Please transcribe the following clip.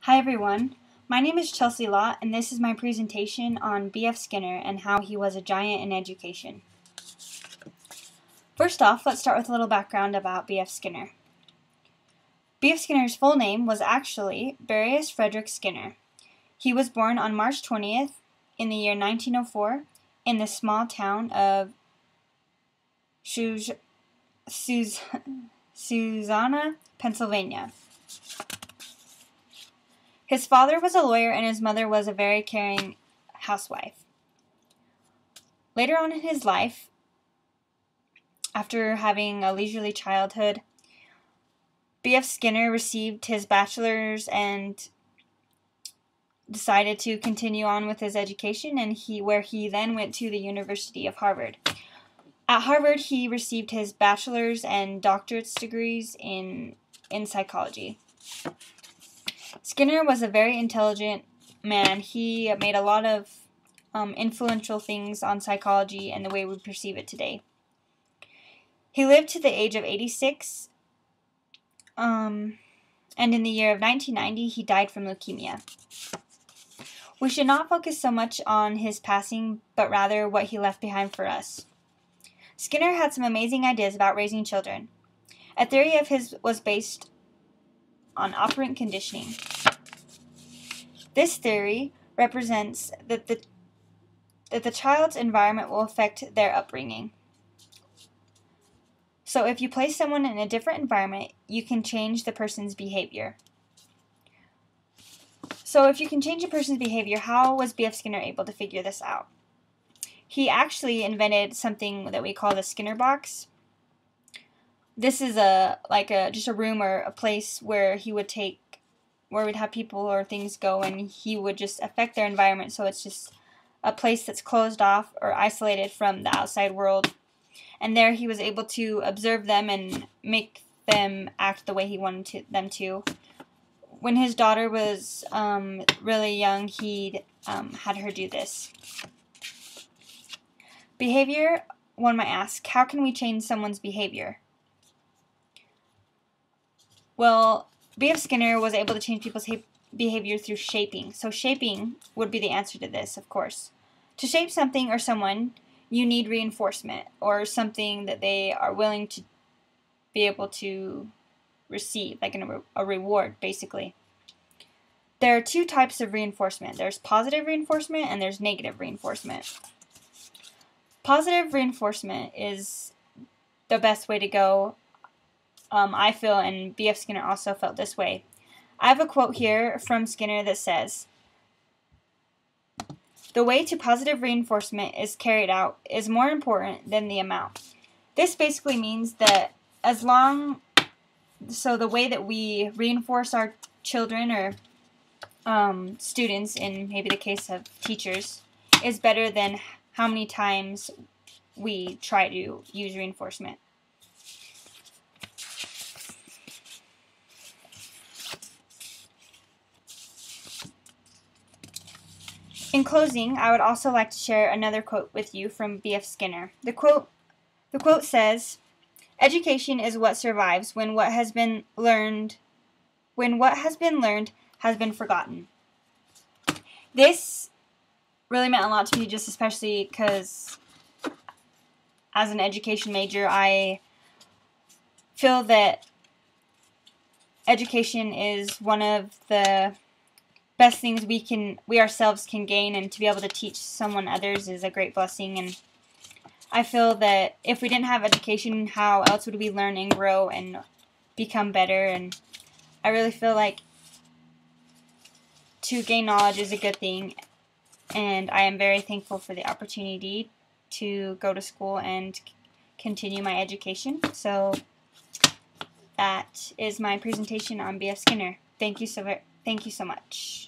Hi everyone, my name is Chelsea Lott and this is my presentation on B.F. Skinner and how he was a giant in education. First off, let's start with a little background about B.F. Skinner. B.F. Skinner's full name was actually Barius Frederick Skinner. He was born on March 20th in the year 1904 in the small town of Susannah, Pennsylvania. His father was a lawyer and his mother was a very caring housewife. Later on in his life, after having a leisurely childhood, B.F. Skinner received his bachelor's and decided to continue on with his education, where he then went to the University of Harvard. At Harvard, he received his bachelor's and doctorate's degrees in psychology. Skinner was a very intelligent man. He made a lot of influential things on psychology and the way we perceive it today. He lived to the age of 86, and in the year of 1990, he died from leukemia. We should not focus so much on his passing, but rather what he left behind for us. Skinner had some amazing ideas about raising children. A theory of his was based on operant conditioning. This theory represents that the child's environment will affect their upbringing. So if you place someone in a different environment, you can change the person's behavior. So if you can change a person's behavior, how was B.F. Skinner able to figure this out? He actually invented something that we call the Skinner box. This is just a room or a place where we'd have people or things go, and he would just affect their environment, so it's just a place that's closed off or isolated from the outside world. And there he was able to observe them and make them act the way he wanted them to. When his daughter was really young, he had her do this. Behavior, one might ask, how can we change someone's behavior? Well, B.F. Skinner was able to change people's behavior through shaping. So shaping would be the answer to this, of course. To shape something or someone, you need reinforcement, or something that they are willing to be able to receive, like a reward, basically. There are two types of reinforcement. There's positive reinforcement and there's negative reinforcement. Positive reinforcement is the best way to go, I feel, and B.F. Skinner also felt this way. I have a quote here from Skinner that says, "The way to positive reinforcement is carried out is more important than the amount." This basically means that the way that we reinforce our children or students, in maybe the case of teachers, is better than how many times we try to use reinforcement. In closing, I would also like to share another quote with you from B.F. Skinner. The quote says, "Education is what survives when what has been learned has been forgotten." This really meant a lot to me, just especially because as an education major, I feel that education is one of the best things we ourselves can gain, and to be able to teach someone others is a great blessing. And I feel that if we didn't have education, how else would we learn and grow and become better? And I really feel like to gain knowledge is a good thing, and I am very thankful for the opportunity to go to school and continue my education. So that is my presentation on B.F. Skinner. Thank you so much.